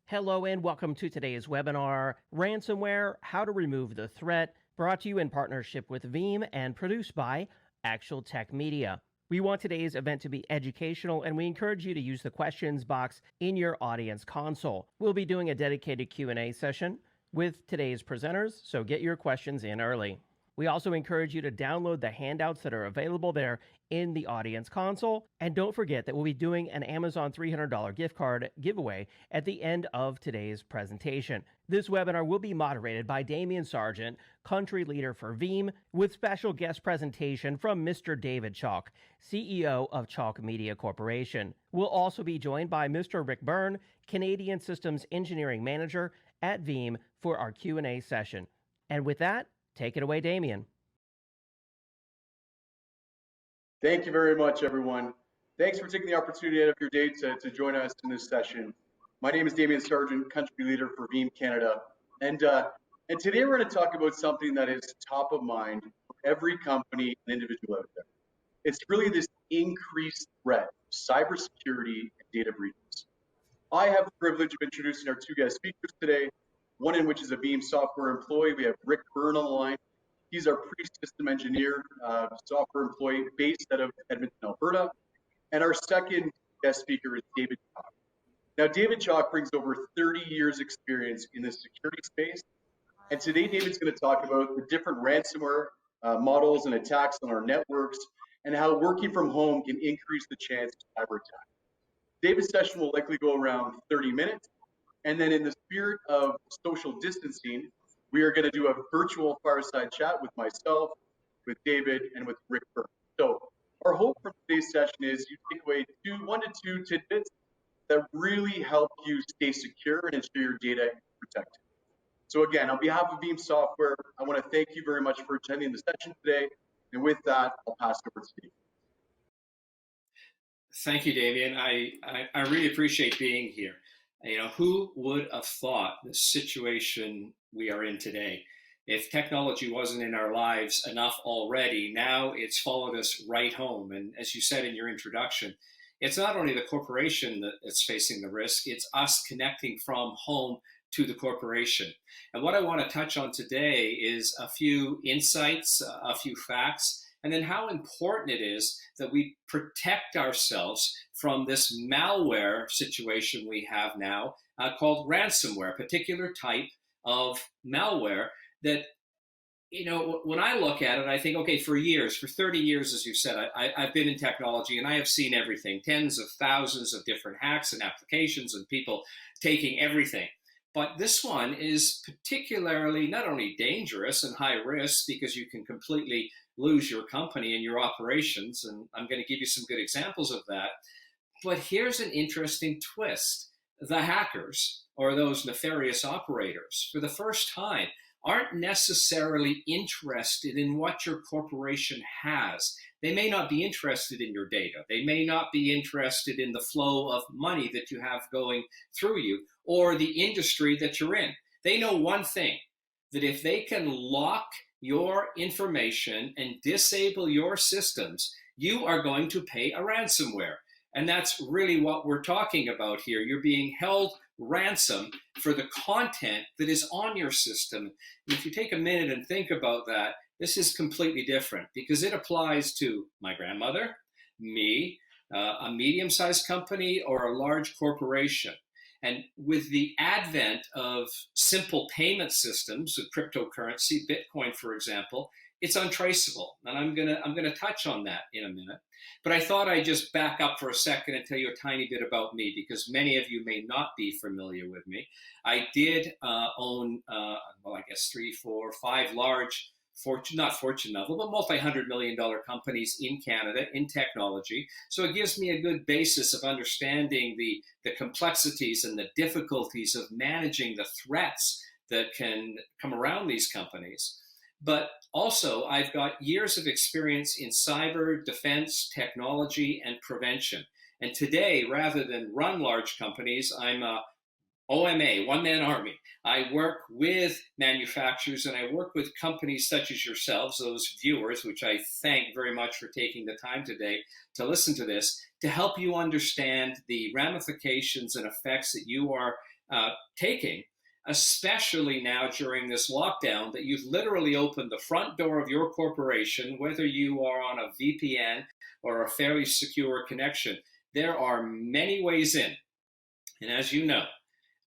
Hello and welcome to today's webinar, Ransomware, How to Remove the Threat, brought to you in partnership with Veeam and produced by Actual Tech Media. We want today's event to be educational, and we encourage you to use the questions box in your audience console. We'll be doing a dedicated Q&A session with today's presenters, so get your questions in early. We also encourage you to download the handouts that are available there in the audience console. And don't forget that we'll be doing an Amazon $300 gift card giveaway at the end of today's presentation. This webinar will be moderated by Damian Sargent, country leader for Veeam, with special guest presentation from Mr. David Chalk, CEO of Chalk Media Corporation. We'll also be joined by Mr. Rick Byrne, Canadian Systems Engineering Manager at Veeam, for our Q&A session. And with that, take it away, Damian. Thank you very much, everyone. Thanks for taking the opportunity out of your day to join us in this session. My name is Damian Sargent, country leader for Veeam Canada. And today we're going to talk about something that is top of mind for every company and individual out there. It's really this increased threat of cybersecurity and data breaches. I have the privilege of introducing our two guest speakers today, one in which is a Veeam software employee. We have Rick Byrne on the line. He's our pre-system engineer, software employee based out of Edmonton, Alberta. And our second guest speaker is David Chalk. Now, David Chalk brings over 30 years experience in the security space. And today, David's going to talk about the different ransomware models and attacks on our networks and how working from home can increase the chance of cyber attack. David's session will likely go around 30 minutes. And then in the spirit of social distancing, we are going to do a virtual fireside chat with myself, with David, and with Rick Byrne. So our hope from today's session is you take away 1 to 2 tidbits that really help you stay secure and ensure your data is protected. So again, on behalf of Veeam Software, I want to thank you very much for attending the session today. And with that, I'll pass it over to Steve. Thank you, Damian. I really appreciate being here. You know, who would have thought the situation we are in today? If technology wasn't in our lives enough already, now it's followed us right home. And as you said in your introduction, it's not only the corporation that's facing the risk, it's us connecting from home to the corporation. And what I want to touch on today is a few insights, a few facts, and then how important it is that we protect ourselves from this malware situation we have now called ransomware, a particular type of malware that, you know, when I look at it, I think, okay, for 30 years, as you said, I've been in technology and I have seen everything, tens of thousands of different hacks and applications and people taking everything. But this one is particularly not only dangerous and high risk because you can completely lose your company and your operations, and I'm going to give you some good examples of that. But here's an interesting twist. The hackers, or those nefarious operators, for the first time, aren't necessarily interested in what your corporation has. They may not be interested in your data. They may not be interested in the flow of money that you have going through you or the industry that you're in. They know one thing, that if they can lock your information and disable your systems, you are going to pay a ransomware. And that's really what we're talking about here. You're being held ransom for the content that is on your system. And if you take a minute and think about that, this is completely different because it applies to my grandmother, me, a medium-sized company, or a large corporation. And with the advent of simple payment systems, with cryptocurrency, Bitcoin, for example, it's untraceable. And I'm gonna touch on that in a minute. But I thought I'd just back up for a second and tell you a tiny bit about me, because many of you may not be familiar with me. I did own, well, I guess 3, 4, 5 large not fortune level, but multi-$100-million companies in Canada in technology. So it gives me a good basis of understanding the complexities and the difficulties of managing the threats that can come around these companies. But also, I've got years of experience in cyber defense, technology, and prevention. And today, rather than run large companies, I'm a OMA, one-man army. I work with manufacturers and I work with companies such as yourselves, those viewers, which I thank very much for taking the time today to listen to this, to help you understand the ramifications and effects that you are taking, especially now during this lockdown, that you've literally opened the front door of your corporation, whether you are on a VPN or a fairly secure connection. There are many ways in. And as you know,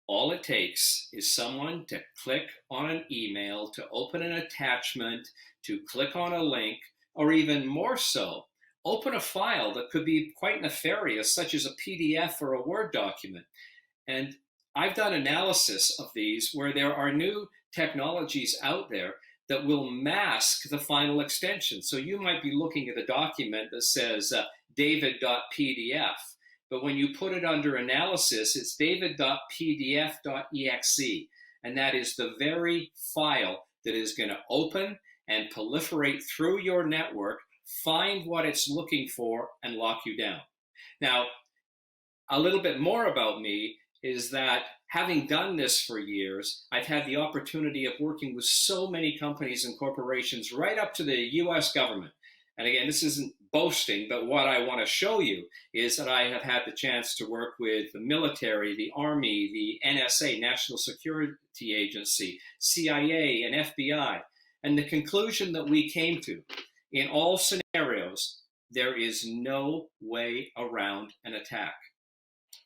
all it takes is someone to click on an email, to open an attachment, to click on a link, or even more so, open a file that could be quite nefarious, such as a PDF or a Word document. And I've done analysis of these where there are new technologies out there that will mask the final extension. So you might be looking at a document that says david.pdf, but when you put it under analysis, it's david.pdf.exe. And that is the very file that is going to open and proliferate through your network, find what it's looking for, and lock you down. Now, a little bit more about me is that having done this for years, I've had the opportunity of working with so many companies and corporations right up to the US government. And again, this isn't boasting, but what I want to show you is that I have had the chance to work with the military, the Army, the NSA, National Security Agency, CIA, and FBI. And the conclusion that we came to, in all scenarios, there is no way around an attack.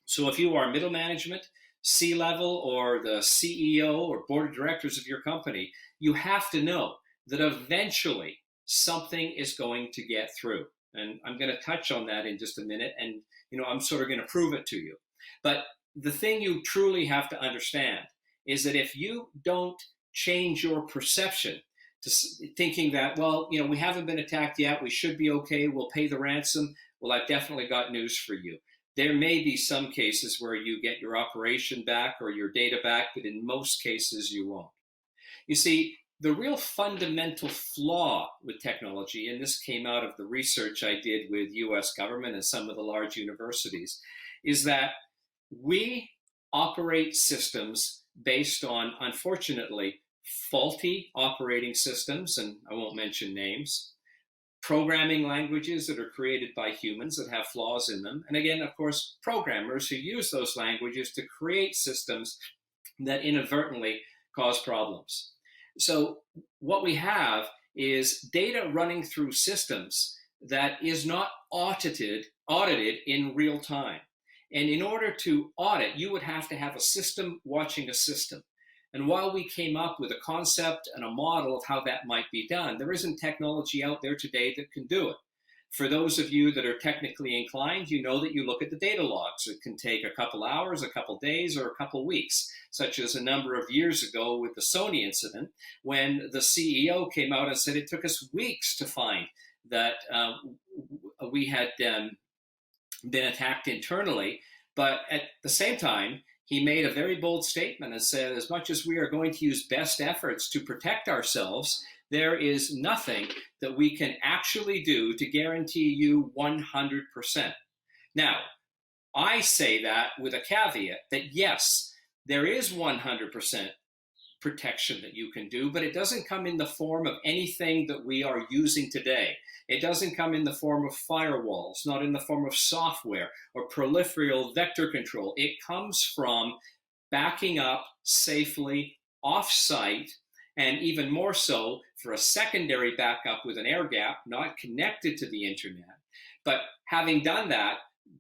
So if you are middle management, C-level, or the CEO or board of directors of your company, you have to know that eventually something is going to get through. And I'm going to touch on that in just a minute, and I'm sort of going to prove it to you. But the thing you truly have to understand is that if you don't change your perception to thinking that, well, we haven't been attacked yet, we should be okay, we'll pay the ransom, well, I've definitely got news for you. There may be some cases where you get your operation back or your data back, but in most cases you won't. You see, the real fundamental flaw with technology, and this came out of the research I did with US government and some of the large universities, is that we operate systems based on, unfortunately, faulty operating systems, and I won't mention names, programming languages that are created by humans that have flaws in them, and again, of course, programmers who use those languages to create systems that inadvertently cause problems. So what we have is data running through systems that is not audited in real time. And in order to audit, you would have to have a system watching a system. And while we came up with a concept and a model of how that might be done, there isn't technology out there today that can do it. For those of you that are technically inclined, you know that you look at the data logs. It can take a couple hours, a couple days, or a couple weeks, such as a number of years ago with the Sony incident, when the CEO came out and said it took us weeks to find that we had been attacked internally. But at the same time, he made a very bold statement and said, as much as we are going to use best efforts to protect ourselves, there is nothing that we can actually do to guarantee you 100%. Now, I say that with a caveat that yes, there is 100% protection that you can do, but it doesn't come in the form of anything that we are using today. It doesn't come in the form of firewalls, not in the form of software or proliferal vector control. It comes from backing up safely off-site, and even more so for a secondary backup with an air gap, not connected to the internet. But having done that,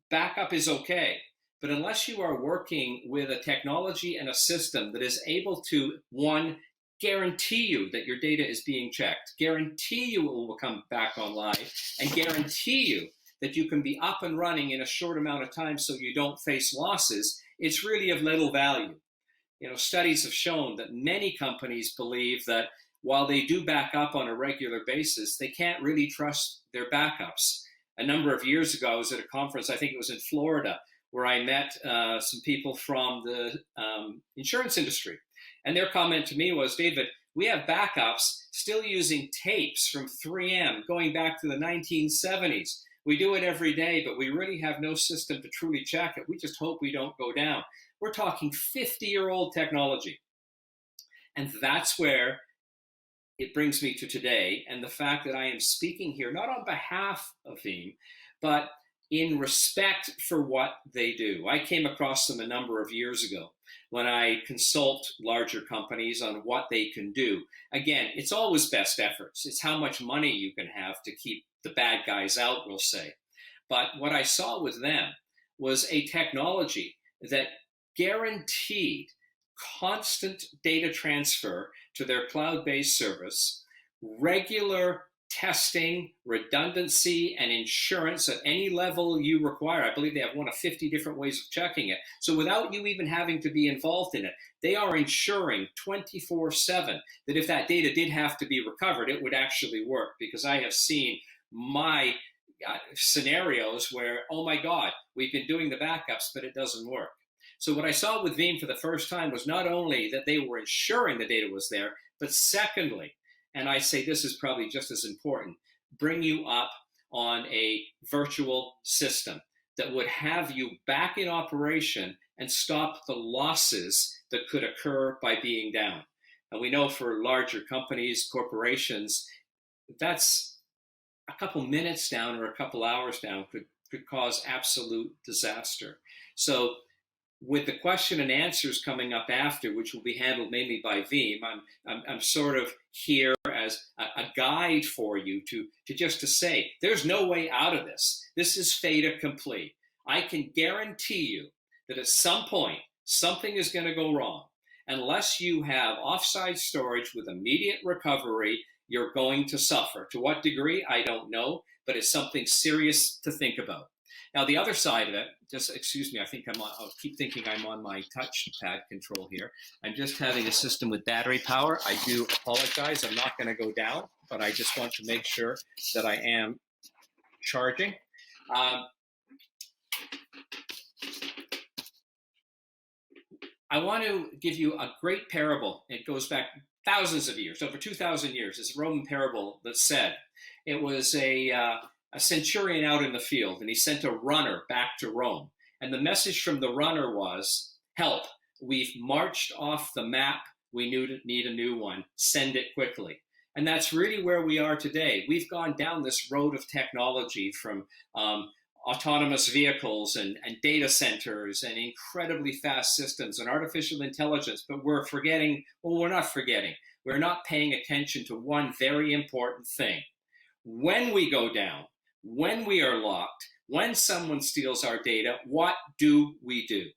backup is okay. But unless you are working with a technology and a system that is able to, one, guarantee you that your data is being checked, guarantee you it will come back online, and guarantee you that you can be up and running in a short amount of time so you don't face losses, it's really of little value. Studies have shown that many companies believe that while they do back up on a regular basis, they can't really trust their backups. A number of years ago, I was at a conference, I think it was in Florida, where I met some people from the insurance industry. And their comment to me was, David, we have backups still using tapes from 3M going back to the 1970s. We do it every day, but we really have no system to truly check it. We just hope we don't go down. We're talking 50-year-old technology. And that's where it brings me to today, and the fact that I am speaking here, not on behalf of Veeam, but in respect for what they do. I came across them a number of years ago when I consult larger companies on what they can do. Again, it's always best efforts. It's how much money you can have to keep the bad guys out, we'll say. But what I saw with them was a technology that guaranteed constant data transfer to their cloud-based service, regular testing, redundancy, and insurance at any level you require. I believe they have one of 50 different ways of checking it. So without you even having to be involved in it, they are ensuring 24/7 that if that data did have to be recovered, it would actually work. Because I have seen my scenarios where, oh my God, we've been doing the backups, but it doesn't work. So what I saw with Veeam for the first time was not only that they were ensuring the data was there, but secondly, and I say this is probably just as important, bring you up on a virtual system that would have you back in operation and stop the losses that could occur by being down. And we know for larger companies, corporations, that's a couple minutes down or a couple hours down could cause absolute disaster. So with the question and answers coming up after, which will be handled mainly by Veeam, I'm sort of here as a guide for you to say, there's no way out of this. This is fait accompli. I can guarantee you that at some point, something is going to go wrong. Unless you have offsite storage with immediate recovery, you're going to suffer. To what degree, I don't know, but it's something serious to think about. Now, the other side of it, just excuse me, I'll keep thinking I'm on my touchpad control here. I'm just having a system with battery power. I do apologize. I'm not going to go down, but I just want to make sure that I am charging. I want to give you a great parable. It goes back thousands of years, over 2,000 years. It's a Roman parable that said it was a centurion out in the field, and he sent a runner back to Rome. And the message from the runner was, help, we've marched off the map. We need a new one. Send it quickly. And that's really where we are today. We've gone down this road of technology from autonomous vehicles and data centers and incredibly fast systems and artificial intelligence, but we're forgetting, well, we're not forgetting. We're not paying attention to one very important thing. When we go down, when we are locked, when someone steals our data, what do we do?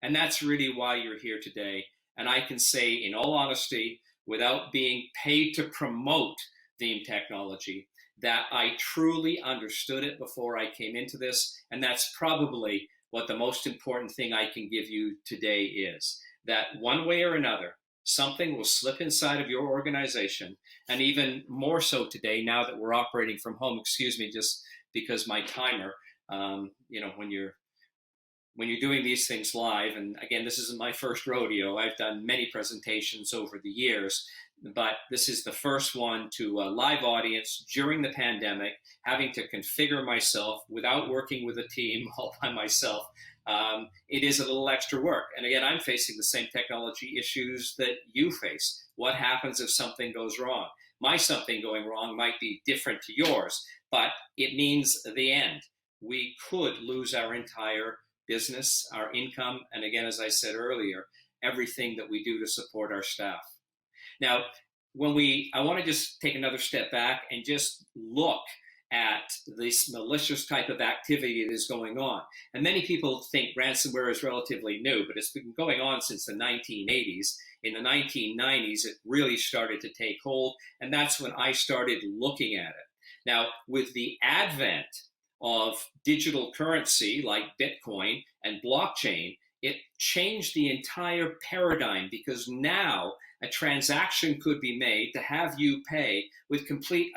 And that's really why you're here today. And I can say in all honesty, without being paid to promote Veeam technology, that I truly understood it before I came into this. And that's probably what the most important thing I can give you today is, that one way or another, something will slip inside of your organization. And even more so today, now that we're operating from home, excuse me, just because my timer, when you're doing these things live, and again, this isn't my first rodeo. I've done many presentations over the years, but this is the first one to a live audience during the pandemic, having to configure myself without working with a team all by myself. It is a little extra work. And again, I'm facing the same technology issues that you face. What happens if something goes wrong? My something going wrong might be different to yours, but it means the end. We could lose our entire business, our income, and again, as I said earlier, everything that we do to support our staff. Now, I want to just take another step back and just look at this malicious type of activity that is going on. And many people think ransomware is relatively new, but it's been going on since the 1980s. In the 1990s, it really started to take hold, and that's when I started looking at it. Now, with the advent of digital currency like Bitcoin and blockchain, it changed the entire paradigm, because now a transaction could be made to have you pay with complete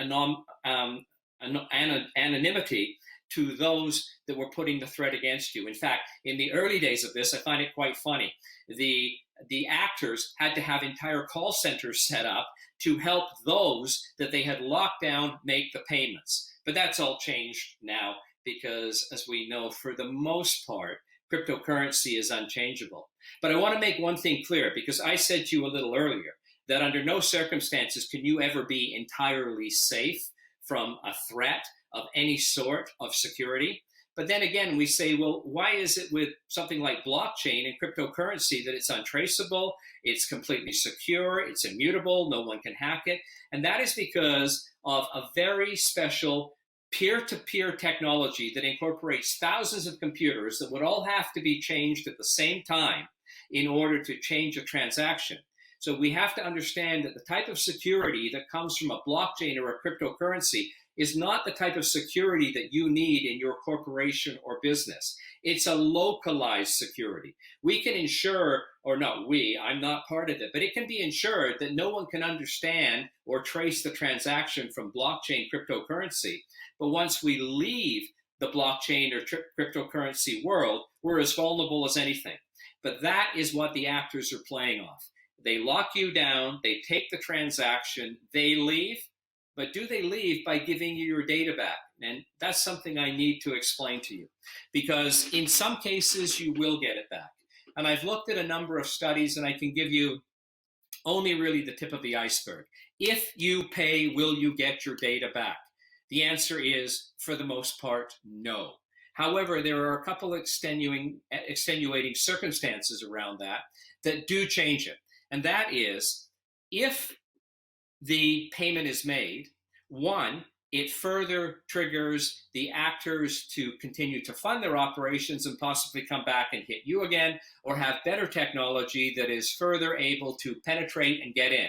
anonymity to those that were putting the threat against you. In fact, in the early days of this, I find it quite funny. The actors had to have entire call centers set up to help those that they had locked down make the payments. But that's all changed now, because as we know, for the most part, cryptocurrency is unchangeable. But I want to make one thing clear, because I said to you a little earlier that under no circumstances can you ever be entirely safe from a threat of any sort of security. But then again, we say, well, why is it with something like blockchain and cryptocurrency that it's untraceable, it's completely secure, it's immutable, no one can hack it? And that is because of a very special peer-to-peer technology that incorporates thousands of computers that would all have to be changed at the same time in order to change a transaction. So we have to understand that the type of security that comes from a blockchain or a cryptocurrency is not the type of security that you need in your corporation or business. It's a localized security. We can ensure, or not we, I'm not part of it, but it can be ensured that no one can understand or trace the transaction from blockchain cryptocurrency. But once we leave the blockchain or cryptocurrency world, we're as vulnerable as anything. But that is what the actors are playing off. They lock you down, they take the transaction, they leave, but do they leave by giving you your data back? And that's something I need to explain to you, because in some cases you will get it back. And I've looked at a number of studies, and I can give you only really the tip of the iceberg. If you pay, will you get your data back? The answer is, for the most part, no. However, there are a couple extenuating circumstances around that do change it. And that is, if the payment is made, one, it further triggers the actors to continue to fund their operations and possibly come back and hit you again, or have better technology that is further able to penetrate and get in.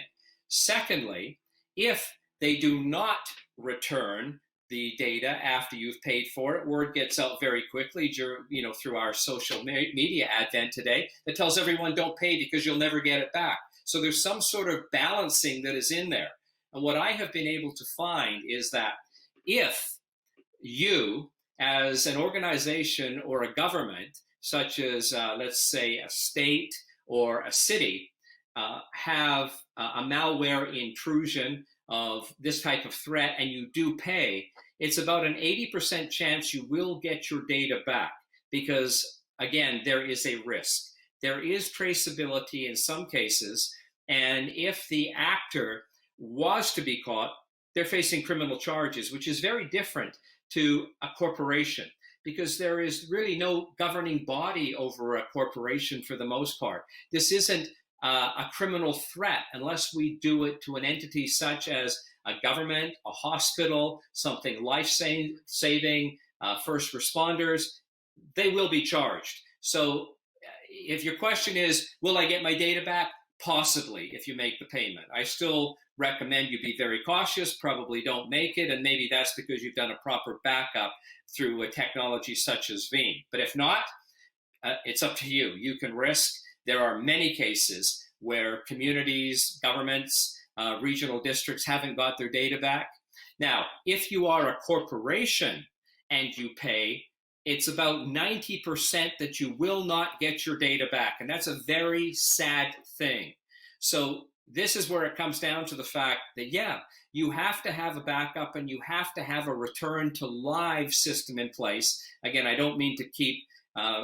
Secondly, if they do not return the data after you've paid for it, word gets out very quickly, through our social media advent today, that tells everyone don't pay because you'll never get it back. So there's some sort of balancing that is in there. And what I have been able to find is that if you, as an organization or a government, such as, let's say, a state or a city, have a malware intrusion of this type of threat and you do pay, it's about an 80% chance you will get your data back, because, again, there is a risk. There is traceability in some cases, and if the actor was to be caught, they're facing criminal charges, which is very different to a corporation, because there is really no governing body over a corporation for the most part. This isn't a criminal threat unless we do it to an entity such as a government, a hospital, something life-saving, first responders. They will be charged. So if your question is, will I get my data back? Possibly, if you make the payment. I still recommend you be very cautious, probably don't make it, and maybe that's because you've done a proper backup through a technology such as Veeam. But if not, it's up to you. You can risk. There are many cases where communities, governments, regional districts haven't got their data back. Now, if you are a corporation and you pay, it's about 90% that you will not get your data back. And that's a very sad thing. So this is where it comes down to the fact that, yeah, you have to have a backup and you have to have a return to live system in place. Again, I don't mean to keep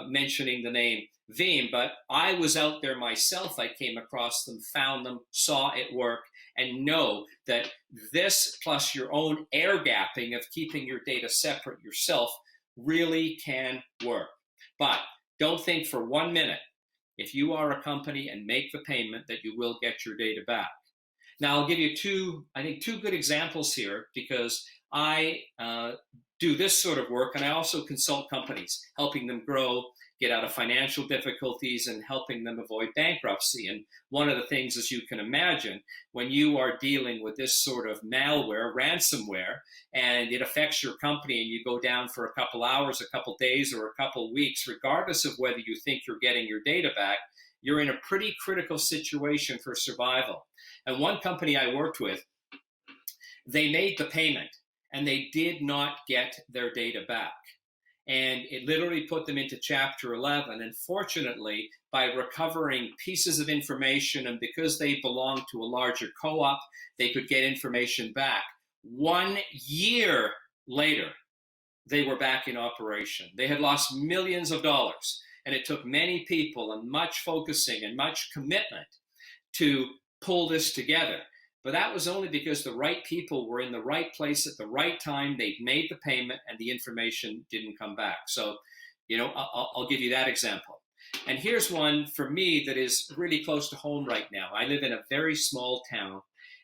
mentioning the name Veeam, but I was out there myself. I came across them, found them, saw it work, and know that this plus your own air gapping of keeping your data separate yourself really can work. But don't think for 1 minute, if you are a company and make the payment, that you will get your data back. Now, I'll give you two good examples here, because I do this sort of work, and I also consult companies, helping them grow, get out of financial difficulties, and helping them avoid bankruptcy. And one of the things, as you can imagine, when you are dealing with this sort of malware, ransomware, and it affects your company and you go down for a couple hours, a couple days, or a couple weeks, regardless of whether you think you're getting your data back, you're in a pretty critical situation for survival. And one company I worked with, they made the payment and they did not get their data back. And it literally put them into Chapter 11. And fortunately, by recovering pieces of information, and because they belonged to a larger co-op, they could get information back. 1 year later, they were back in operation. They had lost millions of dollars. And it took many people and much focusing and much commitment to pull this together. But that was only because the right people were in the right place at the right time. They'd made the payment and the information didn't come back. So, I'll give you that example. And here's one for me that is really close to home right now. I live in a very small town,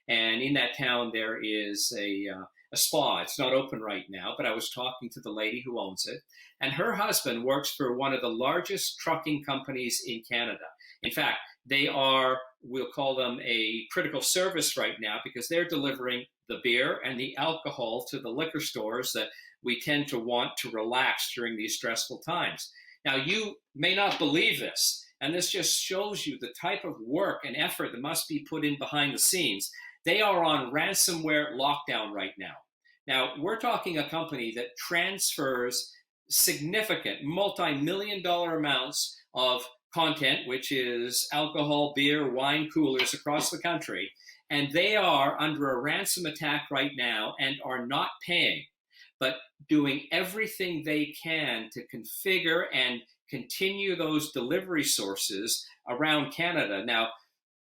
and in that town there is a spa. It's not open right now, but I was talking to the lady who owns it, and her husband works for one of the largest trucking companies in Canada. In fact, they are, we'll call them a critical service right now, because they're delivering the beer and the alcohol to the liquor stores that we tend to want to relax during these stressful times. Now, you may not believe this, and this just shows you the type of work and effort that must be put in behind the scenes. They are on ransomware lockdown right now. Now, we're talking a company that transfers significant multi-million-dollar amounts of content, which is alcohol, beer, wine coolers across the country, and they are under a ransom attack right now and are not paying, but doing everything they can to configure and continue those delivery sources around Canada. Now,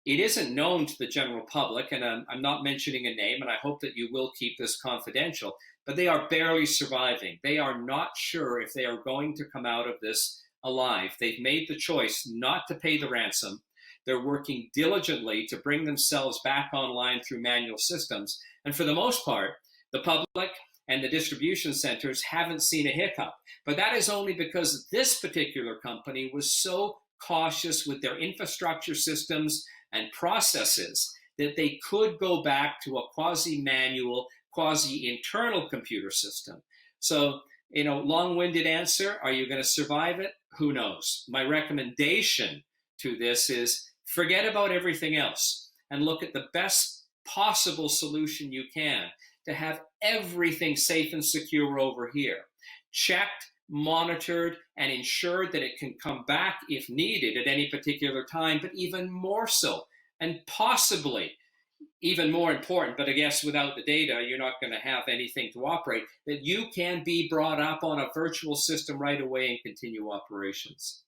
it isn't known to the general public, and I'm not mentioning a name, and I hope that you will keep this confidential, but they are barely surviving. They are not sure if they are going to come out of this alive. They've made the choice not to pay the ransom. They're working diligently to bring themselves back online through manual systems. And for the most part, the public and the distribution centers haven't seen a hiccup. But that is only because this particular company was so cautious with their infrastructure systems and processes that they could go back to a quasi-manual, quasi-internal computer system. So, long-winded answer, are you going to survive it? Who knows? My recommendation to this is forget about everything else and look at the best possible solution you can to have everything safe and secure over here. Checked, monitored, and ensured that it can come back if needed at any particular time, but even more so, and possibly even more important, but I guess without the data, you're not going to have anything to operate, that you can be brought up on a virtual system right away and continue operations.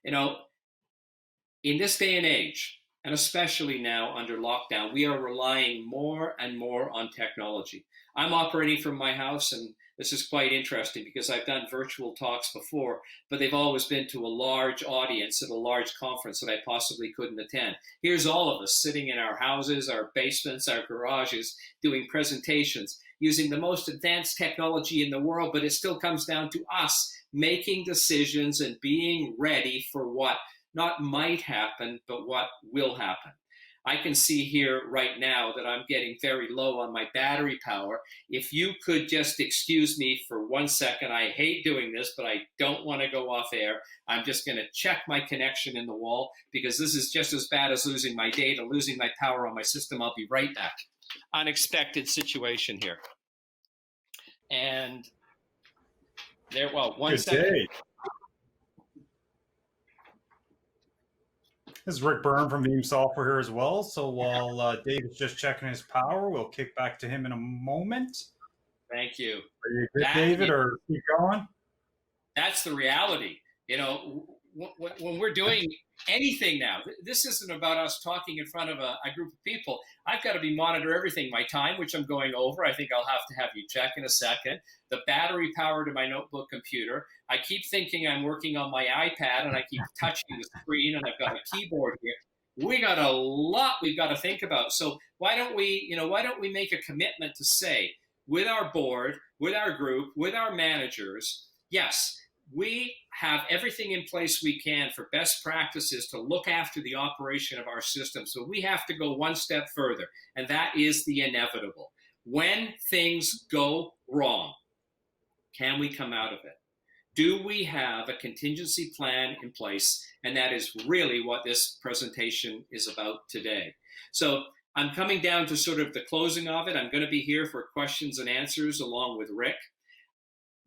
In this day and age, and especially now under lockdown, we are relying more and more on technology. I'm operating from my house, and this is quite interesting because I've done virtual talks before, but they've always been to a large audience at a large conference that I possibly couldn't attend. Here's all of us sitting in our houses, our basements, our garages, doing presentations using the most advanced technology in the world, but it still comes down to us making decisions and being ready for what not might happen, but what will happen. I can see here right now that I'm getting very low on my battery power. If you could just excuse me for 1 second, I hate doing this, but I don't want to go off air. I'm just going to check my connection in the wall because this is just as bad as losing my data, losing my power on my system. I'll be right back. Unexpected situation here. And there, well, 1 second. Day. This is Rick Byrne from Veeam Software here as well. So while Dave is just checking his power, we'll kick back to him in a moment. Thank you. Are you good, David, or keep going? That's the reality. When we're doing anything now, this isn't about us talking in front of a group of people. I've got to be monitor everything. My time, which I'm going over, I think I'll have to have you check in a second. The battery power to my notebook computer. I keep thinking I'm working on my iPad and I keep touching the screen and I've got a keyboard here. We got a lot we've got to think about. So why don't we make a commitment to say with our board, with our group, with our managers, yes, we have everything in place we can for best practices to look after the operation of our system. So we have to go one step further, and that is the inevitable. When things go wrong, can we come out of it? Do we have a contingency plan in place? And that is really what this presentation is about today. So I'm coming down to sort of the closing of it. I'm going to be here for questions and answers along with Rick.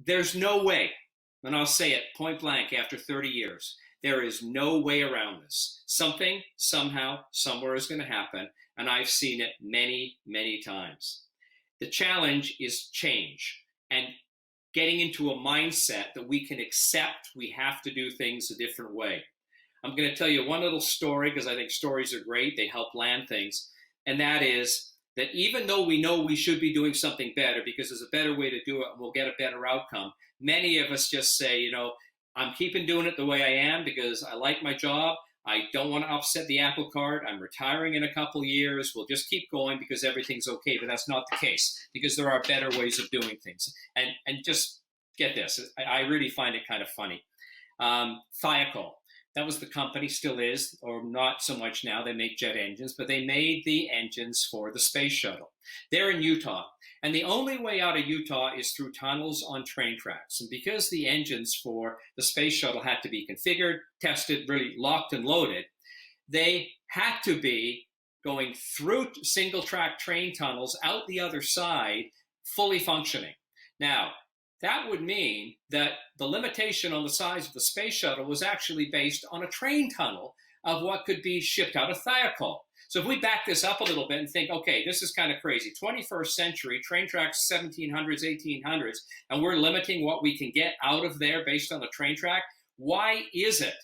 There's no way, and I'll say it point blank after 30 years, there is no way around this. Something, somehow, somewhere is going to happen, and I've seen it many, many times. The challenge is change and getting into a mindset that we can accept we have to do things a different way. I'm going to tell you one little story because I think stories are great. They help land things. And that is that even though we know we should be doing something better because there's a better way to do it and we'll get a better outcome, many of us just say, you know, I'm keeping doing it the way I am because I like my job. I don't want to upset the apple cart. I'm retiring in a couple of years. We'll just keep going because everything's okay. But that's not the case, because there are better ways of doing things. And just get this, I really find it kind of funny. Thiokol, that was the company, still is, or not so much now. They make jet engines, but they made the engines for the space shuttle. They're in Utah. And the only way out of Utah is through tunnels on train tracks. And because the engines for the space shuttle had to be configured, tested, really locked and loaded, they had to be going through single track train tunnels out the other side, fully functioning. Now, that would mean that the limitation on the size of the space shuttle was actually based on a train tunnel of what could be shipped out of Thiokol. So if we back this up a little bit and think, okay, this is kind of crazy. 21st century, train tracks, 1700s, 1800s, and we're limiting what we can get out of there based on the train track. Why is it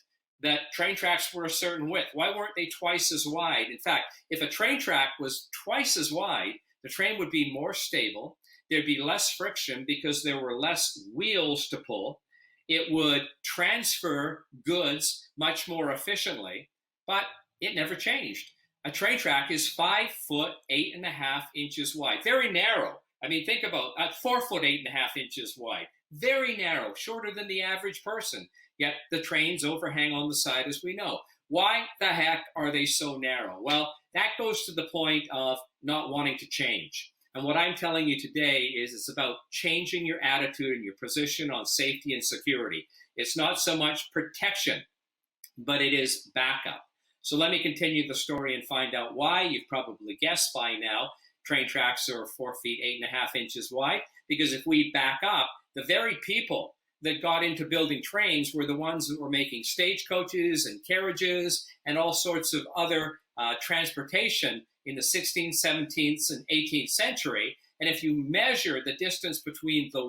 that train tracks were a certain width? Why weren't they twice as wide? In fact, if a train track was twice as wide, the train would be more stable. There'd be less friction because there were less wheels to pull. It would transfer goods much more efficiently, but it never changed. A train track is 5 foot 8.5 inches wide, very narrow. I mean, think about 4 foot 8.5 inches wide, very narrow, shorter than the average person. Yet the trains overhang on the side, as we know. Why the heck are they so narrow? Well, that goes to the point of not wanting to change. And what I'm telling you today is it's about changing your attitude and your position on safety and security. It's not so much protection, but it is backup. So let me continue the story and find out why. You've probably guessed by now, train tracks are 4 feet 8.5 inches wide, because if we back up, the very people that got into building trains were the ones that were making stagecoaches and carriages and all sorts of other transportation in the 16th, 17th, and 18th century. And if you measure the distance between the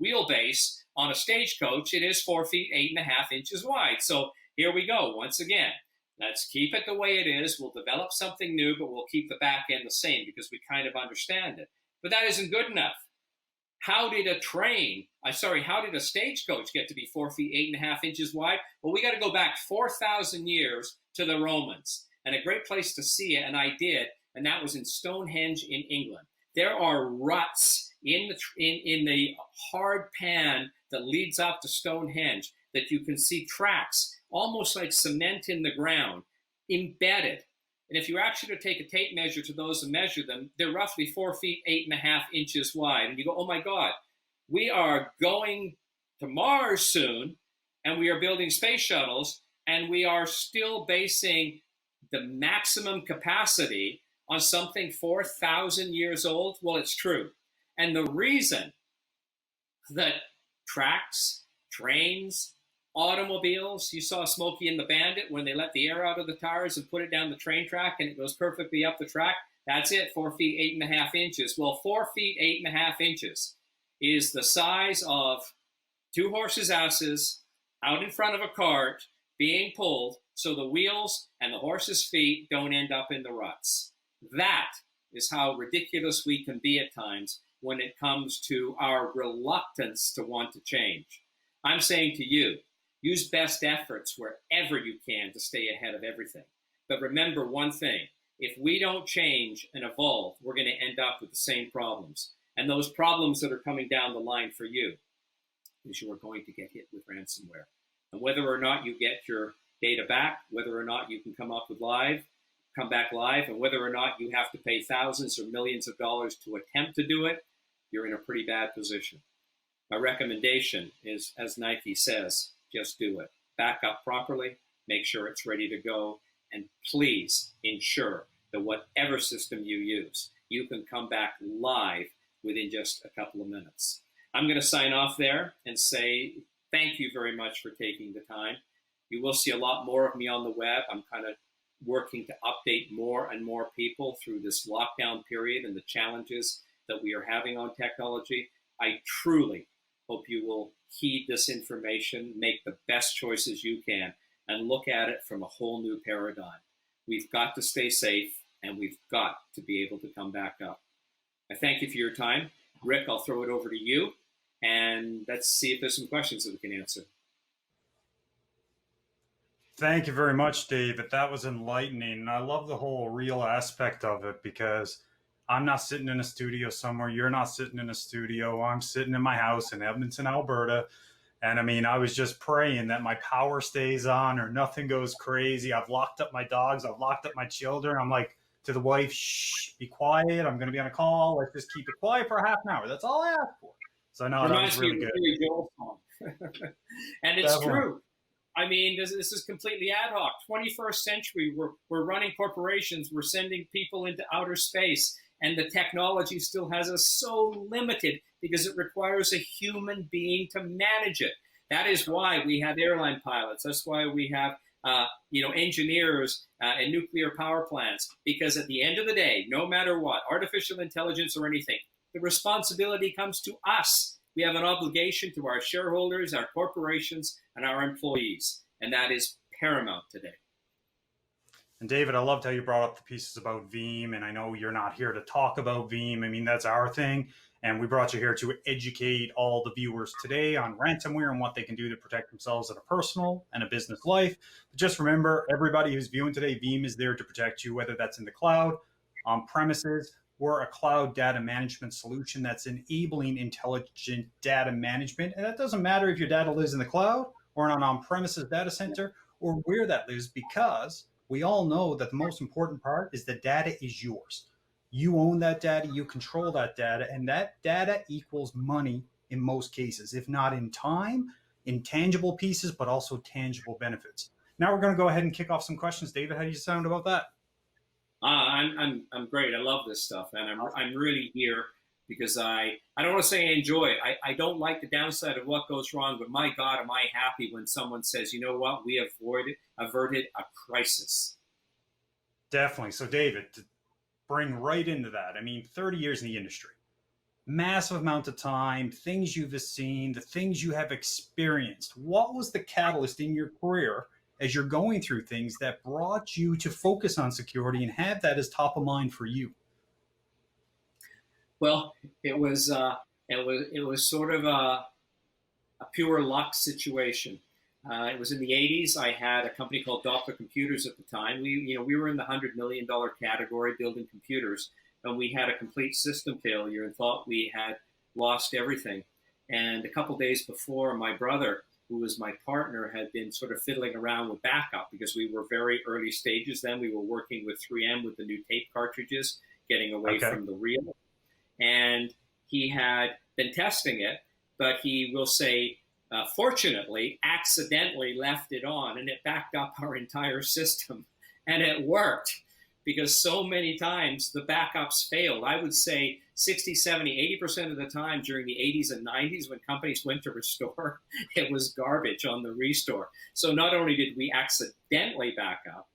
wheelbase on a stagecoach, it is 4 feet 8.5 inches wide. So here we go once again. Let's keep it the way it is. We'll develop something new, but we'll keep the back end the same because we kind of understand it. But that isn't good enough. How did a stagecoach get to be 4 feet 8.5 inches wide? Well, we got to go back 4,000 years to the Romans. And a great place to see it, and I did, and that was in Stonehenge in England. There are ruts in the hard pan that leads up to Stonehenge that you can see tracks, almost like cement in the ground, embedded. And if you actually take a tape measure to those and measure them, they're roughly 4 feet 8.5 inches wide. And you go, oh my God, we are going to Mars soon, and we are building space shuttles, and we are still basing the maximum capacity on something 4,000 years old? Well, it's true. And the reason that tracks, trains, automobiles, you saw Smokey and the Bandit when they let the air out of the tires and put it down the train track and it goes perfectly up the track. That's it, 4 feet 8.5 inches. Well, 4 feet 8.5 inches is the size of 2 horses' asses out in front of a cart being pulled so the wheels and the horse's feet don't end up in the ruts. That is how ridiculous we can be at times when it comes to our reluctance to want to change. I'm saying to you, use best efforts wherever you can to stay ahead of everything. But remember one thing, if we don't change and evolve, we're going to end up with the same problems. And those problems that are coming down the line for you is you are going to get hit with ransomware. And whether or not you get your data back, whether or not you can come back live, and whether or not you have to pay thousands or millions of dollars to attempt to do it, you're in a pretty bad position. My recommendation is, as Nike says, just do it. Back up properly, make sure it's ready to go, and please ensure that whatever system you use, you can come back live within just a couple of minutes. I'm going to sign off there and say thank you very much for taking the time. You will see a lot more of me on the web. I'm kind of working to update more and more people through this lockdown period and the challenges that we are having on technology. I truly hope you will heed this information, make the best choices you can, and look at it from a whole new paradigm. We've got to stay safe, and we've got to be able to come back up. I thank you for your time. Rick, I'll throw it over to you, and let's see if there's some questions that we can answer. Thank you very much, David. That was enlightening. I love the whole real aspect of it, because I'm not sitting in a studio somewhere. You're not sitting in a studio. I'm sitting in my house in Edmonton, Alberta. And I mean, I was just praying that my power stays on or nothing goes crazy. I've locked up my dogs. I've locked up my children. I'm like to the wife, shh, be quiet. I'm going to be on a call. Let's just keep it quiet for half an hour. That's all I asked for. So no, that was really good. Billy Joel song. And it's true. I mean, this is completely ad hoc. 21st century, we're running corporations. We're sending people into outer space. And the technology still has us so limited because it requires a human being to manage it. That is why we have airline pilots. That's why we have engineers in nuclear power plants. Because at the end of the day, no matter what, artificial intelligence or anything, the responsibility comes to us. We have an obligation to our shareholders, our corporations, and our employees. And that is paramount today. And David, I loved how you brought up the pieces about Veeam, and I know you're not here to talk about Veeam. I mean, that's our thing, and we brought you here to educate all the viewers today on ransomware and what they can do to protect themselves in a personal and a business life. But just remember, everybody who's viewing today, Veeam is there to protect you, whether that's in the cloud, on premises. We're a cloud data management solution that's enabling intelligent data management, and that doesn't matter if your data lives in the cloud or in an on-premises data center or where that lives, because we all know that the most important part is the data is yours. You own that data, you control that data, and that data equals money in most cases, if not in time, in tangible pieces, but also tangible benefits. Now we're going to go ahead and kick off some questions. David, how do you sound about that? I'm great. I love this stuff, and I'm really here because I don't want to say I enjoy it. I don't like the downside of what goes wrong, but my God, am I happy when someone says, you know what, we averted a crisis. Definitely. So David, to bring right into that, I mean, 30 years in the industry, massive amount of time, things you've seen, the things you have experienced. What was the catalyst in your career as you're going through things that brought you to focus on security and have that as top of mind for you? Well, it was sort of a pure luck situation. It was in the 80s. I had a company called Doppler Computers at the time. We were in the $100 million category building computers, and we had a complete system failure and thought we had lost everything. And a couple days before, my brother, who was my partner, had been sort of fiddling around with backup because we were very early stages then. We were working with 3M with the new tape cartridges, getting away from the reel. And he had been testing it, but he will say, fortunately, accidentally left it on, and it backed up our entire system. And it worked because so many times the backups failed. I would say 60, 70, 80% of the time during the 80s and 90s when companies went to restore, it was garbage on the restore. So not only did we accidentally back up,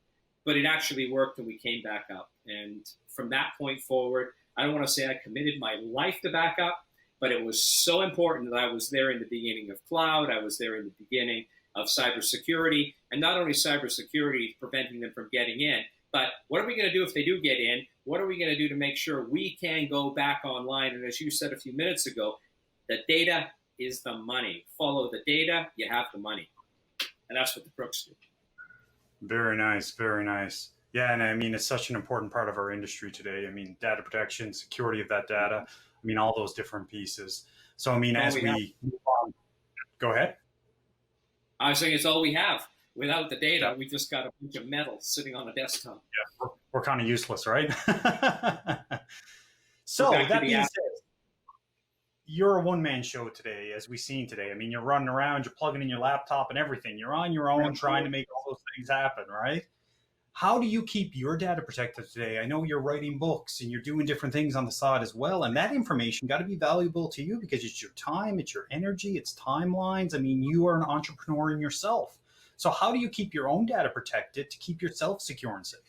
but it actually worked and we came back up. And from that point forward, I don't want to say I committed my life to backup, but it was so important that I was there in the beginning of cloud. I was there in the beginning of cybersecurity, and not only cybersecurity, preventing them from getting in, but what are we going to do if they do get in? What are we going to do to make sure we can go back online? And as you said a few minutes ago, the data is the money. Follow the data, you have the money. And that's what the crooks do. Very nice, very nice. Yeah, and I mean, it's such an important part of our industry today. I mean, data protection, security of that data. I mean, all those different pieces. So, I mean, as we move on, go ahead. I was saying it's all we have. Without the data, we just got a bunch of metal sitting on a desktop. Yeah, we're kind of useless, right? So, that being said, you're a one-man show today, as we've seen today. I mean, you're running around, you're plugging in your laptop and everything. You're on your own trying to make all those things happen, right? How do you keep your data protected today? I know you're writing books and you're doing different things on the side as well. And that information got to be valuable to you because it's your time, it's your energy, it's timelines. I mean, you are an entrepreneur in yourself. So how do you keep your own data protected to keep yourself secure and safe?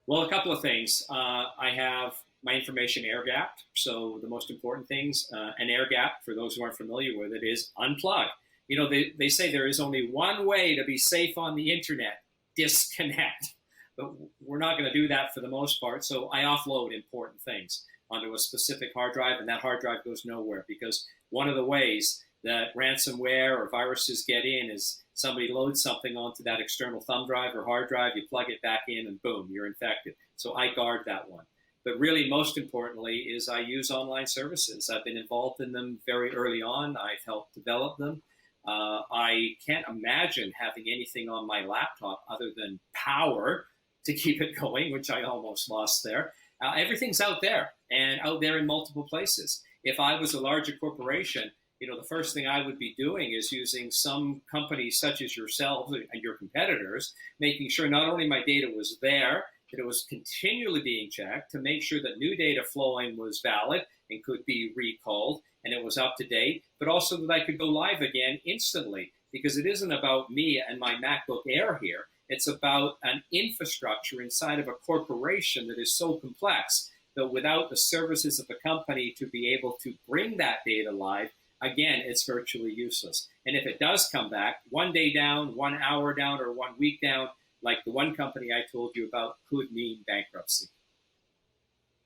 Well, a couple of things. I have my information air gapped. So the most important things, an air gap, for those who aren't familiar with it, is unplug. You know, they say there is only one way to be safe on the internet: disconnect. but we're not going to do that for the most part. So I offload important things onto a specific hard drive, and that hard drive goes nowhere, because one of the ways that ransomware or viruses get in is somebody loads something onto that external thumb drive or hard drive, you plug it back in, and boom, you're infected. So I guard that one. But really, most importantly, is I use online services. I've been involved in them very early on. I've helped develop them. I can't imagine having anything on my laptop other than power to keep it going, which I almost lost there. Everything's out there, and out there in multiple places. If I was a larger corporation, the first thing I would be doing is using some companies such as yourselves and your competitors, making sure not only my data was there, that it was continually being checked to make sure that new data flowing was valid and could be recalled and it was up to date, but also that I could go live again instantly, because it isn't about me and my MacBook Air here. It's about an infrastructure inside of a corporation that is so complex that without the services of a company to be able to bring that data live, again, it's virtually useless. And if it does come back, 1 day down, 1 hour down, or 1 week down, like the one company I told you about, could mean bankruptcy.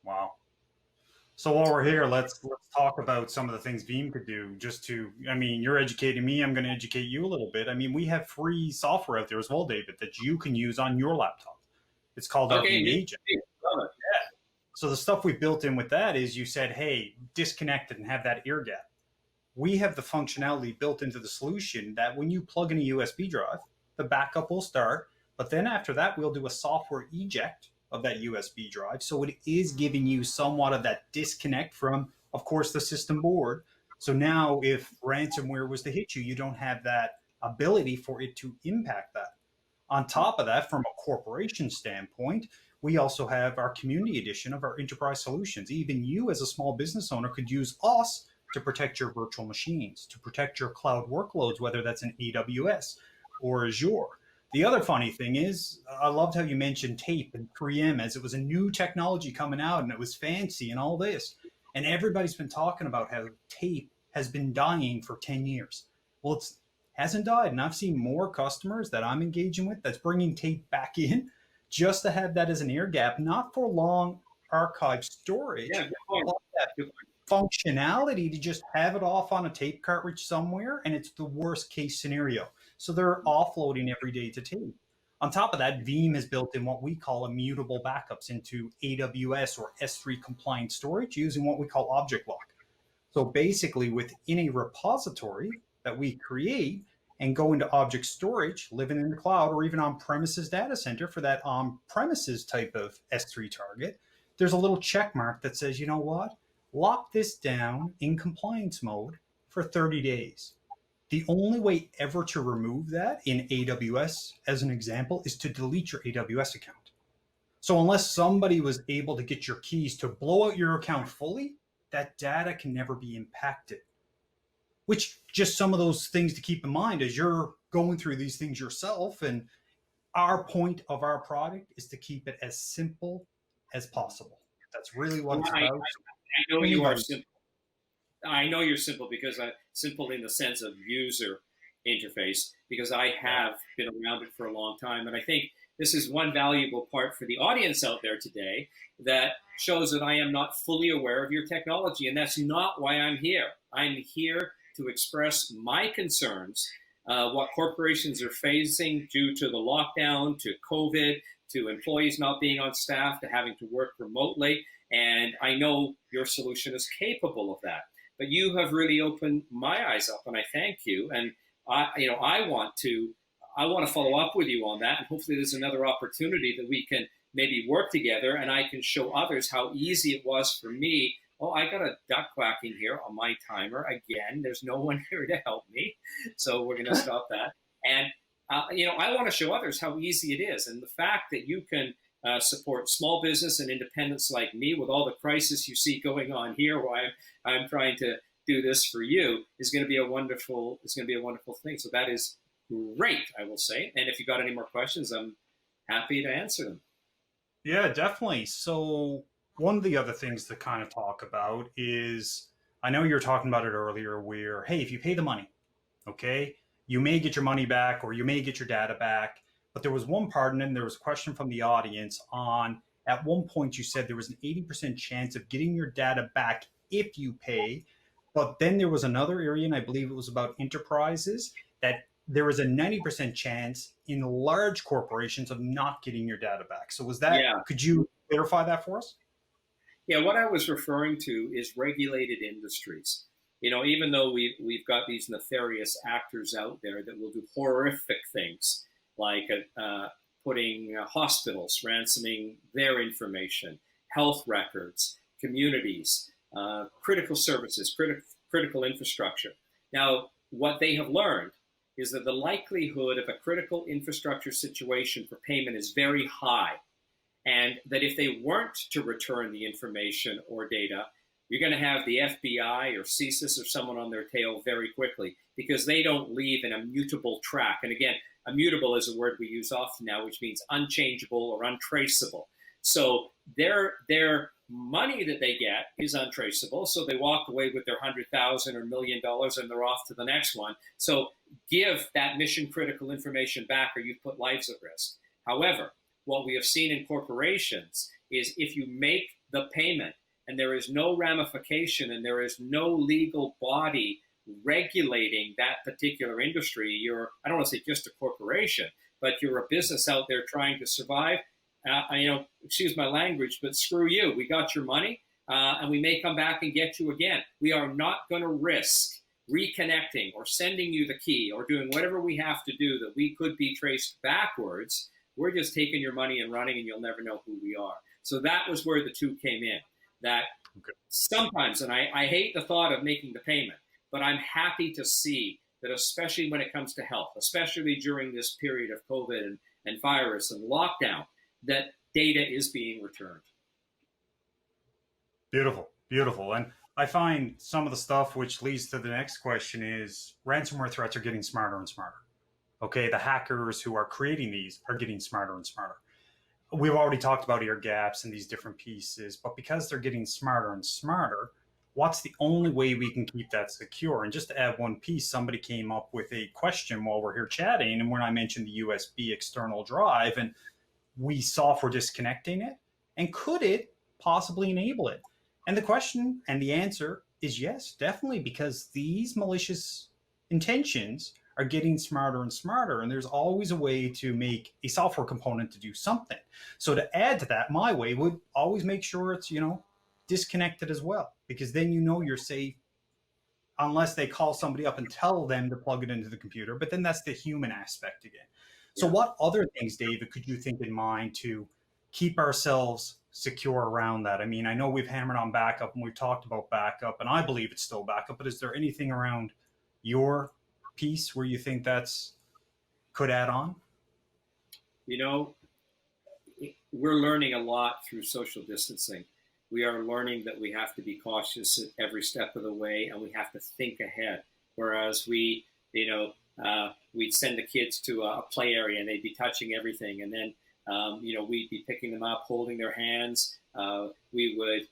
Wow. So while we're here, let's talk about some of the things Veeam could do. You're educating me, I'm going to educate you a little bit. We have free software out there as well, David, that you can use on your laptop. It's called our Veeam Agent. Yeah. So the stuff we built in with that is you said, hey, disconnect it and have that air gap. We have the functionality built into the solution that when you plug in a USB drive, the backup will start. But then after that, we'll do a software eject of that USB drive. So it is giving you somewhat of that disconnect from, of course, the system board. So now if ransomware was to hit you, you don't have that ability for it to impact that. On top of that, from a corporation standpoint, we also have our community edition of our enterprise solutions. Even you as a small business owner could use us to protect your virtual machines, to protect your cloud workloads, whether that's in AWS or Azure. The other funny thing is, I loved how you mentioned tape and 3M as it was a new technology coming out and it was fancy and all this. And everybody's been talking about how tape has been dying for 10 years. Well, it hasn't died. And I've seen more customers that I'm engaging with that's bringing tape back in just to have that as an air gap, not for long archive storage, but that functionality to just have it off on a tape cartridge somewhere, and it's the worst case scenario. So they're offloading every day to tape. On top of that, Veeam has built in what we call immutable backups into AWS or S3 compliant storage using what we call object lock. So basically within a repository that we create and go into object storage, living in the cloud or even on-premises data center for that on-premises type of S3 target, there's a little check mark that says, you know what? Lock this down in compliance mode for 30 days. The only way ever to remove that in AWS, as an example, is to delete your AWS account. So unless somebody was able to get your keys to blow out your account fully, that data can never be impacted. Which just some of those things to keep in mind as you're going through these things yourself. And our point of our product is to keep it as simple as possible. That's really what it's about. I know you are simple. I know you're simple because simple in the sense of user interface, because I have been around it for a long time. And I think this is one valuable part for the audience out there today that shows that I am not fully aware of your technology. And that's not why I'm here. I'm here to express my concerns, what corporations are facing due to the lockdown, to COVID, to employees not being on staff, to having to work remotely. And I know your solution is capable of that. But you have really opened my eyes up, and I thank you. And I want to follow up with you on that, and hopefully there's another opportunity that we can maybe work together, and I can show others how easy it was for me. Oh, I got a duck quacking here on my timer again. There's no one here to help me, so we're going to stop that. And I want to show others how easy it is, and the fact that you can support small business and independents like me with all the crisis you see going on here, while I'm trying to do this for you, is going to be a wonderful. It's going to be a wonderful thing. So that is great, I will say. And if you got any more questions, I'm happy to answer them. Yeah, definitely. So one of the other things to kind of talk about is, I know you were talking about it earlier, where, hey, if you pay the money, okay, you may get your money back or you may get your data back. But there was one part, and then there was a question from the audience on, at one point you said there was an 80% chance of getting your data back if you pay. But then there was another area, and I believe it was about enterprises, that there was a 90% chance in large corporations of not getting your data back. So was that, Yeah. could you clarify that for us? Yeah, what I was referring to is regulated industries. Even though we've got these nefarious actors out there that will do horrific things, like putting hospitals, ransoming their information, health records, communities, critical services, critical infrastructure. Now, what they have learned is that the likelihood of a critical infrastructure situation for payment is very high. And that if they weren't to return the information or data, you're going to have the FBI or CSIS or someone on their tail very quickly, because they don't leave an immutable track. And again, immutable is a word we use often now, which means unchangeable or untraceable. So their money that they get is untraceable. So they walk away with their $100,000 or $1 million and they're off to the next one. So give that mission critical information back or you've put lives at risk. However, what we have seen in corporations is if you make the payment and there is no ramification and there is no legal body regulating that particular industry, I don't want to say just a corporation, but you're a business out there trying to survive. Excuse my language, but screw you. We got your money and we may come back and get you again. We are not going to risk reconnecting or sending you the key or doing whatever we have to do that we could be traced backwards. We're just taking your money and running, and you'll never know who we are. So that was where the two came in. That sometimes, and I hate the thought of making the payment, but I'm happy to see that, especially when it comes to health, especially during this period of COVID and virus and lockdown, that data is being returned. Beautiful, beautiful. And I find some of the stuff which leads to the next question is ransomware threats are getting smarter and smarter. Okay, the hackers who are creating these are getting smarter and smarter. We've already talked about air gaps and these different pieces, but because they're getting smarter and smarter, what's the only way we can keep that secure? And just to add one piece, somebody came up with a question while we're here chatting, and when I mentioned the USB external drive, and we software disconnecting it, and could it possibly enable it? And the question and the answer is yes, definitely, because these malicious intentions are getting smarter and smarter, and there's always a way to make a software component to do something. So to add to that, my way would always make sure it's, disconnected as well, because then you're safe, unless they call somebody up and tell them to plug it into the computer, but then that's the human aspect again. So what other things, David, could you think in mind to keep ourselves secure around that? I mean, I know we've hammered on backup and we've talked about backup, and I believe it's still backup, but is there anything around your piece where you think that's could add on? We're learning a lot through social distancing. We are learning that we have to be cautious at every step of the way, and we have to think ahead. Whereas we'd send the kids to a play area and they'd be touching everything, and then we'd be picking them up, holding their hands. We would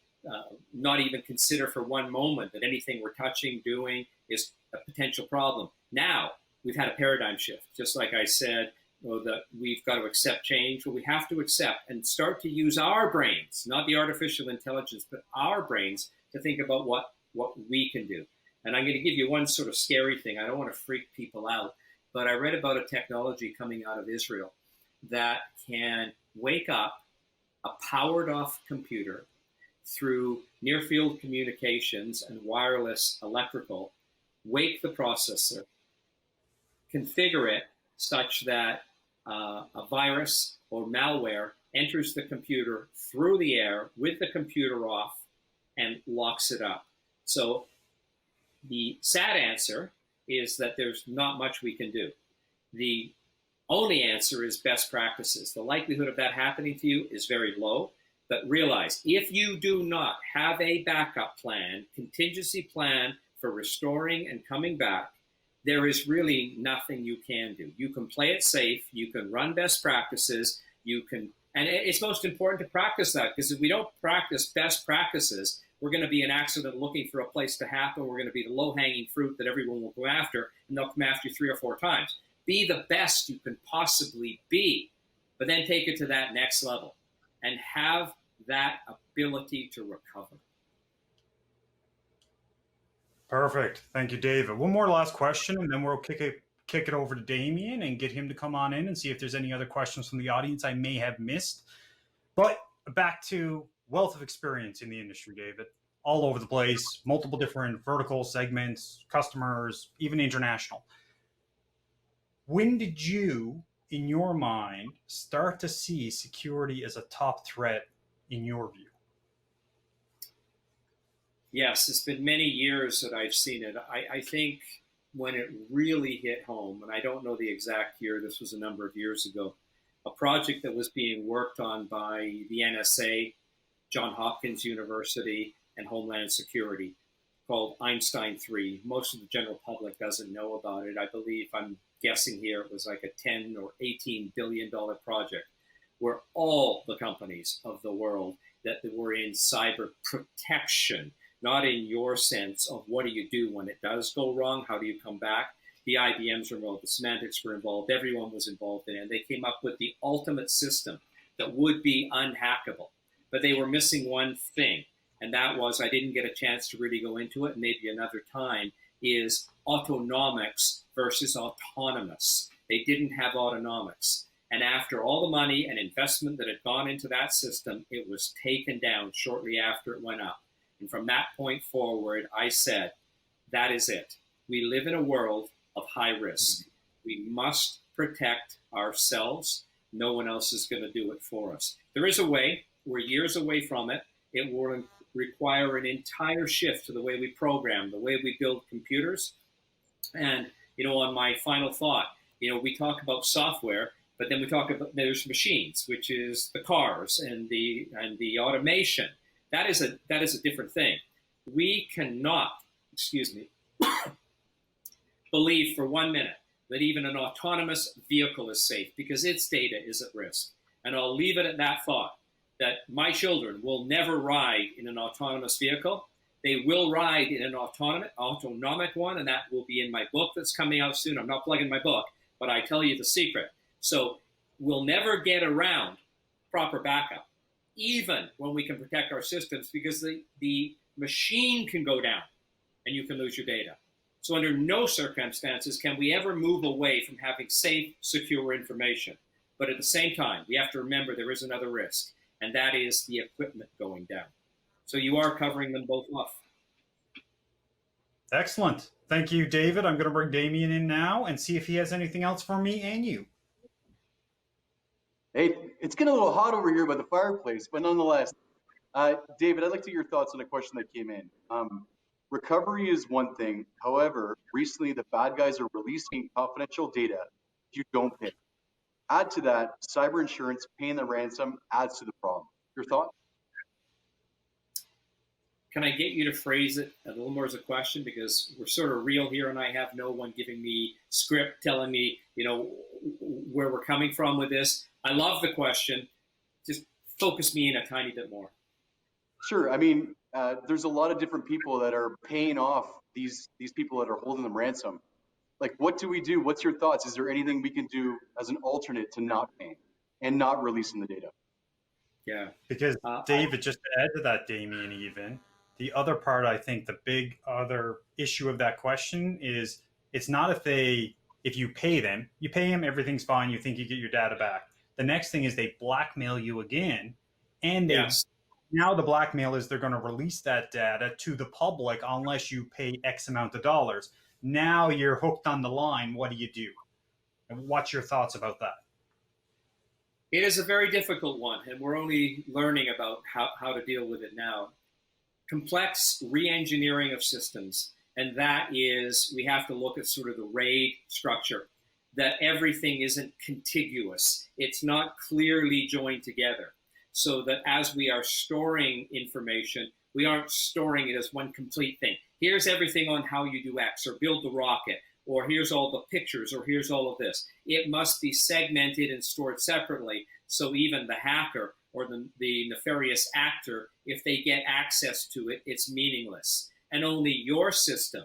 not even consider for one moment that anything we're touching, doing is a potential problem. Now we've had a paradigm shift. Just like I said, that we've got to accept change. Well, we have to accept and start to use our brains, not the artificial intelligence, but our brains to think about what we can do. And I'm going to give you one sort of scary thing. I don't want to freak people out, but I read about a technology coming out of Israel that can wake up a powered off computer through near field communications and wireless electrical, wake the processor, configure it such that a virus or malware enters the computer through the air with the computer off and locks it up. So the sad answer is that there's not much we can do. The only answer is best practices. The likelihood of that happening to you is very low, but realize if you do not have a backup plan, contingency plan for restoring and coming back, there is really nothing you can do. You can play it safe, you can run best practices, and it's most important to practice that, because if we don't practice best practices, we're going to be an accident looking for a place to happen. We're going to be the low-hanging fruit that everyone will go after, and they'll come after you 3 or 4 times. be the best you can possibly be, but then take it to that next level and have that ability to recover. Perfect. Thank you, David. One more last question, and then we'll kick it over to Damien and get him to come on in and see if there's any other questions from the audience I may have missed. But back to wealth of experience in the industry, David, all over the place, multiple different vertical segments, customers, even international. When did you, in your mind, start to see security as a top threat in your view? Yes, it's been many years that I've seen it. I think when it really hit home, and I don't know the exact year, this was a number of years ago, a project that was being worked on by the NSA, Johns Hopkins University, and Homeland Security called Einstein 3. Most of the general public doesn't know about it. I believe, I'm guessing here, it was like a 10 or $18 billion project where all the companies of the world that were in cyber protection, not in your sense of what do you do when it does go wrong, how do you come back. The IBMs were involved, the Semantics were involved, everyone was involved in it. And they came up with the ultimate system that would be unhackable. But they were missing one thing, and that was, I didn't get a chance to really go into it, maybe another time, is autonomics versus autonomous. They didn't have autonomics. And after all the money and investment that had gone into that system, it was taken down shortly after it went up. And from that point forward, I said, that is it. We live in a world of high risk. We must protect ourselves. No one else is going to do it for us. There is a way. We're years away from it. It will require an entire shift to the way we program, the way we build computers. And, on my final thought, we talk about software, but then we talk about there's machines, which is the cars and the automation. That is a different thing. We cannot, believe for 1 minute that even an autonomous vehicle is safe because its data is at risk. And I'll leave it at that thought, that my children will never ride in an autonomous vehicle. They will ride in an autonomic one, and that will be in my book that's coming out soon. I'm not plugging my book, but I tell you the secret. So we'll never get around proper backup, even when we can protect our systems, because the machine can go down and you can lose your data. So under no circumstances can we ever move away from having safe, secure information. But at the same time, we have to remember there is another risk, and that is the equipment going down. So you are covering them both off. Excellent. Thank you, David. I'm going to bring Damien in now and see if he has anything else for me and you. Hey, it's getting a little hot over here by the fireplace, but nonetheless, David, I'd like to hear your thoughts on a question that came in. Recovery is one thing. However, recently the bad guys are releasing confidential data if you don't pay. Add to that, cyber insurance paying the ransom adds to the problem. Your thought? Can I get you to phrase it a little more as a question? Because we're sort of real here and I have no one giving me script telling me, where we're coming from with this. I love the question. Just focus me in a tiny bit more. Sure. I mean, there's a lot of different people that are paying off these people that are holding them ransom. Like, what do we do? What's your thoughts? Is there anything we can do as an alternate to not paying and not releasing the data? Yeah. Because David, just to add to that, Damien, even, the other part, I think the big other issue of that question is it's not if you pay them, everything's fine, you think you get your data back. The next thing is they blackmail you again, and now the blackmail is they're going to release that data to the public unless you pay X amount of dollars. Now you're hooked on the line. What do you do? And what's your thoughts about that? It is a very difficult one, and we're only learning about how to deal with it now. Complex re-engineering of systems, and that is we have to look at sort of the RAID structure, that everything isn't contiguous. It's not clearly joined together, so that as we are storing information, we aren't storing it as one complete thing. Here's everything on how you do X, or build the rocket, or here's all the pictures, or here's all of this. It must be segmented and stored separately, so even the hacker or the nefarious actor, if they get access to it, it's meaningless. And only your system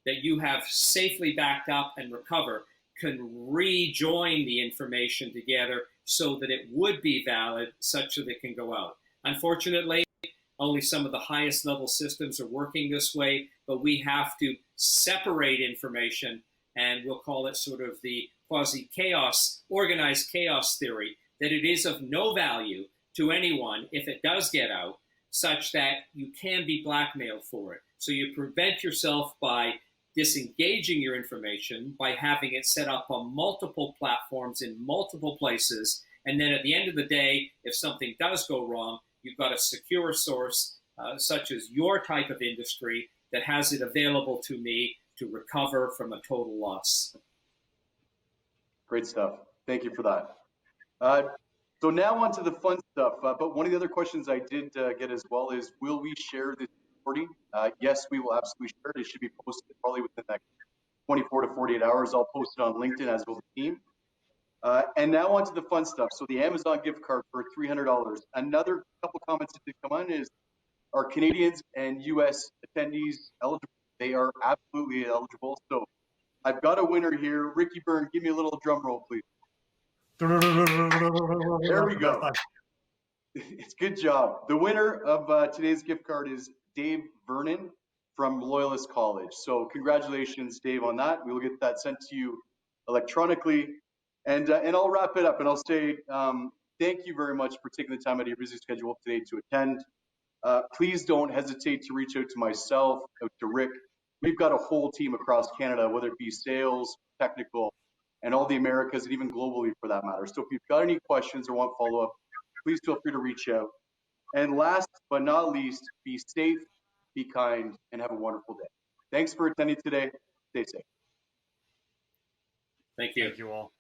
that you have safely backed up and recover can rejoin the information together so that it would be valid, such that it can go out. Unfortunately, only some of the highest level systems are working this way, but we have to separate information, and we'll call it sort of the quasi-chaos, organized chaos theory, that it is of no value to anyone if it does get out, such that you can be blackmailed for it. So you prevent yourself by disengaging your information, by having it set up on multiple platforms in multiple places. And then at the end of the day, if something does go wrong, you've got a secure source, such as your type of industry, that has it available to me to recover from a total loss. Great stuff. Thank you for that. So now on to the fun stuff. But one of the other questions I did get as well is, will we share this recording? Yes, we will absolutely share it. It should be posted probably within the next 24 to 48 hours. I'll post it on LinkedIn, as will the team. And now on to the fun stuff. So the Amazon gift card for $300. Another couple comments that did come on is, are Canadians and US attendees eligible? They are absolutely eligible. So I've got a winner here. Ricky Byrne, give me a little drum roll, please. There we go. It's good job. The winner of today's gift card is Dave Vernon from Loyalist College. So congratulations, Dave, on that. We will get that sent to you electronically. And I'll wrap it up and I'll say thank you very much for taking the time out of your busy schedule today to attend. Please don't hesitate to reach out to myself, out to Rick. We've got a whole team across Canada, whether it be sales, technical, and all the Americas, and even globally for that matter. So if you've got any questions or want follow-up, please feel free to reach out. And last but not least, be safe, be kind, and have a wonderful day. Thanks for attending today. Stay safe. Thank you. Thank you all.